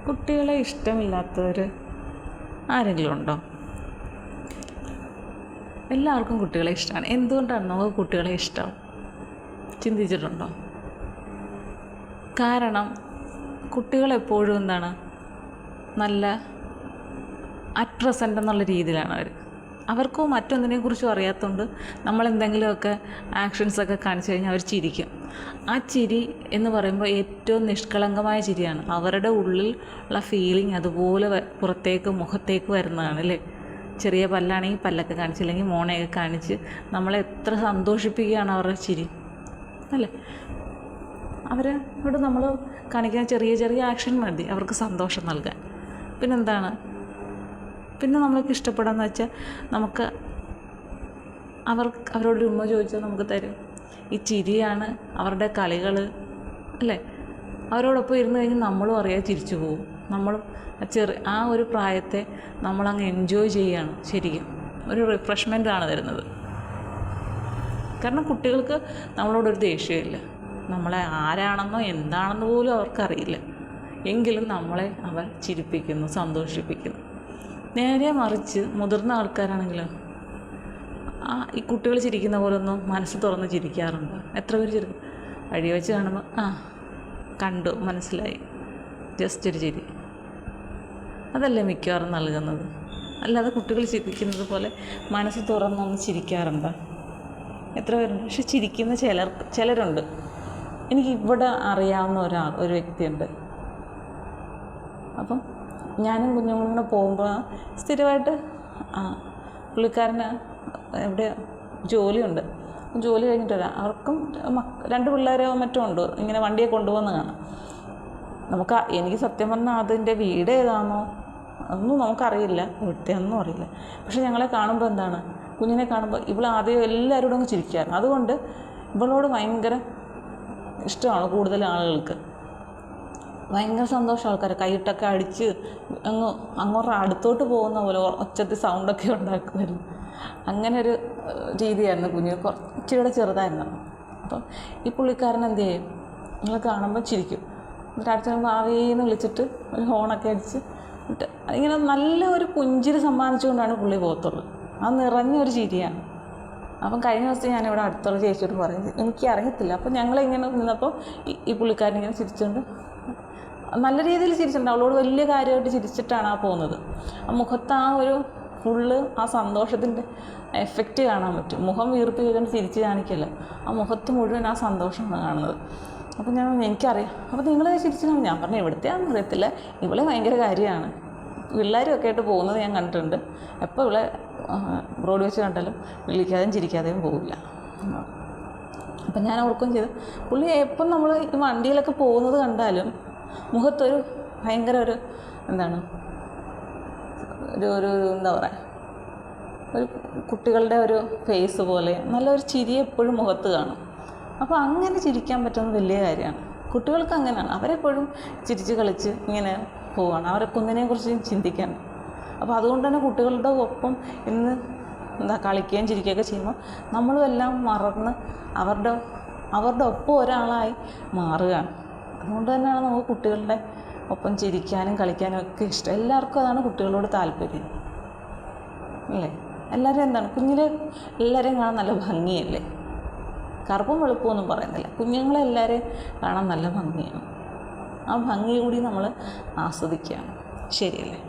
കുട്ടികളെ ഇഷ്ടമില്ലാത്തവർ ആരെങ്കിലും ഉണ്ടോ? എല്ലാവർക്കും കുട്ടികളെ ഇഷ്ടമാണ്. എന്തുകൊണ്ടാണ് നമുക്ക് കുട്ടികളെ ഇഷ്ടം? ചിന്തിച്ചിട്ടുണ്ടോ? കാരണം കുട്ടികളെപ്പോഴും എന്താണ്, നല്ല അറ്റ് പ്രസൻ്റ് എന്നുള്ള രീതിയിലാണ് അവർക്കോ മറ്റൊന്നിനെക്കുറിച്ചും അറിയാത്തതുകൊണ്ട് നമ്മളെന്തെങ്കിലുമൊക്കെ ആക്ഷൻസൊക്കെ കാണിച്ചു കഴിഞ്ഞാൽ അവർ ചിരിക്കും. ആ ചിരി എന്ന് പറയുമ്പോൾ ഏറ്റവും നിഷ്കളങ്കമായ ചിരിയാണ്. അവരുടെ ഉള്ളിൽ ഉള്ള ഫീലിംഗ് അതുപോലെ പുറത്തേക്ക് മുഖത്തേക്ക് വരുന്നതാണ് അല്ലേ. ചെറിയ പല്ലാണെങ്കിൽ പല്ലൊക്കെ കാണിച്ച്, അല്ലെങ്കിൽ മോണയൊക്കെ കാണിച്ച് നമ്മളെ എത്ര സന്തോഷിപ്പിക്കുകയാണ് അവരുടെ ചിരി അല്ലേ. അവരോട് നമ്മൾ കാണിക്കുന്ന ചെറിയ ചെറിയ ആക്ഷൻ മതി അവർക്ക് സന്തോഷം നൽകാൻ. പിന്നെ നമ്മൾക്ക് ഇഷ്ടപ്പെടാമെന്ന് വെച്ചാൽ നമുക്ക് അവരോടൊരു ഉമ്മ ചോദിച്ചാൽ നമുക്ക് തരും. ഈ ചിരിയാണ് അവരുടെ കളികൾ അല്ലേ. അവരോടൊപ്പം ഇരുന്ന് കഴിഞ്ഞാൽ നമ്മളും അറിയാതെ ചിരിച്ചു പോകും. നമ്മളും ആ ഒരു പ്രായത്തെ നമ്മളങ്ങ് എൻജോയ് ചെയ്യുകയാണ്. ശരിക്കും ഒരു റിഫ്രഷ്മെൻ്റാണ് തരുന്നത്. കാരണം കുട്ടികൾക്ക് നമ്മളോടൊരു ദേഷ്യമില്ല. നമ്മളെ ആരാണെന്നോ എന്താണെന്ന് പോലും അവർക്കറിയില്ല. എങ്കിലും നമ്മളെ അവർ ചിരിപ്പിക്കുന്നു, സന്തോഷിപ്പിക്കുന്നു. നേരെ മറിച്ച് മുതിർന്ന ആൾക്കാരാണെങ്കിലോ ഈ കുട്ടികൾ ചിരിക്കുന്ന പോലെ ഒന്നും മനസ്സ് തുറന്ന് ചിരിക്കാറുണ്ട്. എത്ര പേര് ചിരിക്കും? വഴി വെച്ച് കാണുമ്പോൾ കണ്ടു, മനസ്സിലായി, ജസ്റ്റ് ഒരു ചിരി. അതല്ലേ മിക്കവാറും നൽകുന്നത്. അല്ലാതെ കുട്ടികൾ ചിരിക്കുന്നത് പോലെ മനസ്സ് തുറന്നൊന്ന് ചിരിക്കാറുണ്ടോ? എത്ര പേരുണ്ട്? പക്ഷെ ചിരിക്കുന്ന ചിലരുണ്ട്. എനിക്ക് ഇവിടെ അറിയാവുന്ന ഒരു വ്യക്തിയുണ്ട്. അപ്പം ഞാനും കുഞ്ഞുങ്ങളും പോകുമ്പോൾ സ്ഥിരമായിട്ട് പുള്ളിക്കാരന് എവിടെ ജോലിയുണ്ട്. ജോലി കഴിഞ്ഞിട്ട് വരാം. അവർക്കും 2 പിള്ളേരോ മറ്റോ ഉണ്ട്. ഇങ്ങനെ വണ്ടിയെ കൊണ്ടുപോകുന്ന കാണാം. എനിക്ക് സത്യം പറഞ്ഞാൽ അതിൻ്റെ വീട് ഏതാണോ ഒന്നും നമുക്കറിയില്ല, ഇവിടുത്തെ ഒന്നും അറിയില്ല. പക്ഷെ ഞങ്ങളെ കാണുമ്പോൾ കുഞ്ഞിനെ കാണുമ്പോൾ ആദ്യം എല്ലാവരോടും അങ്ങ് ചിരിക്കാറ്. അതുകൊണ്ട് ഇവളോട് ഭയങ്കര ഇഷ്ടമാണ് കൂടുതൽ ആളുകൾക്ക്. ഭയങ്കര സന്തോഷം. ആൾക്കാരെ കൈയിട്ടൊക്കെ അടിച്ച് അങ്ങോട്ട് അടുത്തോട്ട് പോകുന്ന പോലെ ഒച്ചത്തിൽ സൗണ്ടൊക്കെ ഉണ്ടാക്കുമായിരുന്നു. അങ്ങനെ ഒരു രീതിയായിരുന്നു. കുഞ്ഞ് കുറച്ചുകൂടെ ചെറുതായിരുന്നു. അപ്പം ഈ പുള്ളിക്കാരൻ എന്ത് ചെയ്യും, നിങ്ങൾ കാണുമ്പോൾ ചിരിക്കും. എന്നിട്ട് അടുത്ത് കഴിയുമ്പോൾ ആവേന്ന് വിളിച്ചിട്ട് ഒരു ഹോണൊക്കെ അടിച്ച് ഇങ്ങനെ നല്ല ഒരു പുഞ്ചിരി സമ്മാനിച്ചുകൊണ്ടാണ് പുള്ളി പോകത്തുള്ളൂ. അത് നിറഞ്ഞൊരു ചിരിയാണ്. അപ്പം കഴിഞ്ഞ ദിവസം ഞാനിവിടെ അടുത്തുള്ള ചേച്ചിയോട് പറയുന്നത് എനിക്ക് അറിയത്തില്ല. അപ്പം ഞങ്ങളിങ്ങനെ നിന്നപ്പോൾ ഈ പുള്ളിക്കാരൻ ഇങ്ങനെ ചിരിച്ചുകൊണ്ട് നല്ല രീതിയിൽ ചിരിച്ചിട്ടുണ്ട്. അവളോട് വലിയ കാര്യമായിട്ട് ചിരിച്ചിട്ടാണ് പോകുന്നത്. ആ മുഖത്ത് ആ ഒരു ഫുള്ള് ആ സന്തോഷത്തിൻ്റെ എഫക്റ്റ് കാണാൻ പറ്റും. മുഖം വീർപ്പ് ചെയ്തുകൊണ്ട് ചിരിച്ച് കാണിക്കില്ല. ആ മുഖത്ത് മുഴുവൻ ആ സന്തോഷമാണ് കാണുന്നത്. അപ്പം എനിക്കറിയാം. അപ്പോൾ നിങ്ങൾ ചിരിച്ചാൽ ഞാൻ പറഞ്ഞു എവിടുത്തെയാണെന്ന് അറിയത്തില്ല, ഇവളെ ഭയങ്കര കാര്യമാണ്. പിള്ളേരും ഒക്കെ ആയിട്ട് പോകുന്നത് ഞാൻ കണ്ടിട്ടുണ്ട്. എപ്പോൾ ഇവളെ റോഡ് വെച്ച് കണ്ടാലും വിളിക്കാതെയും ചിരിക്കാതെയും പോകില്ല. അപ്പം ഞാൻ ഓർക്കുകയും ചെയ്തു, പുള്ളി എപ്പം നമ്മൾ ഈ വണ്ടിയിലൊക്കെ പോകുന്നത് കണ്ടാലും മുഖത്തൊരു ഭയങ്കര ഒരു എന്താ പറയുക, ഒരു കുട്ടികളുടെ ഒരു ഫേസ് പോലെ നല്ലൊരു ചിരി എപ്പോഴും മുഖത്ത് കാണും. അപ്പോൾ അങ്ങനെ ചിരിക്കാൻ പറ്റുന്നത് വലിയ കാര്യമാണ്. കുട്ടികൾക്ക് അങ്ങനെയാണ്. അവരെപ്പോഴും ചിരിച്ച് കളിച്ച് ഇങ്ങനെ പോവുകയാണ്. അവരൊക്കെ ഒന്നിനെക്കുറിച്ച് ചിന്തിക്കാൻ. അപ്പോൾ അതുകൊണ്ട് തന്നെ കുട്ടികളുടെ ഒപ്പം ഇന്ന് കളിക്കുകയും ചിരിക്കുകയൊക്കെ ചെയ്യുമ്പോൾ നമ്മളും എല്ലാം മറന്ന് അവരുടെ ഒപ്പം ഒരാളായി മാറുകയാണ്. അതുകൊണ്ട് തന്നെയാണ് നമുക്ക് കുട്ടികളുടെ ഒപ്പം ചിരിക്കാനും കളിക്കാനും ഒക്കെ ഇഷ്ടം. എല്ലാവർക്കും അതാണ് കുട്ടികളോട് താല്പര്യം അല്ലേ. എല്ലാവരും കുഞ്ഞിലെ എല്ലാവരെയും കാണാൻ നല്ല ഭംഗിയല്ലേ. കറുപ്പും വെളുപ്പമൊന്നും പറയുന്നില്ല. കുഞ്ഞുങ്ങളെല്ലാവരെയും കാണാൻ നല്ല ഭംഗിയാണ്. ആ ഭംഗി കൂടി നമ്മൾ ആസ്വദിക്കുകയാണ്. ശരിയല്ലേ?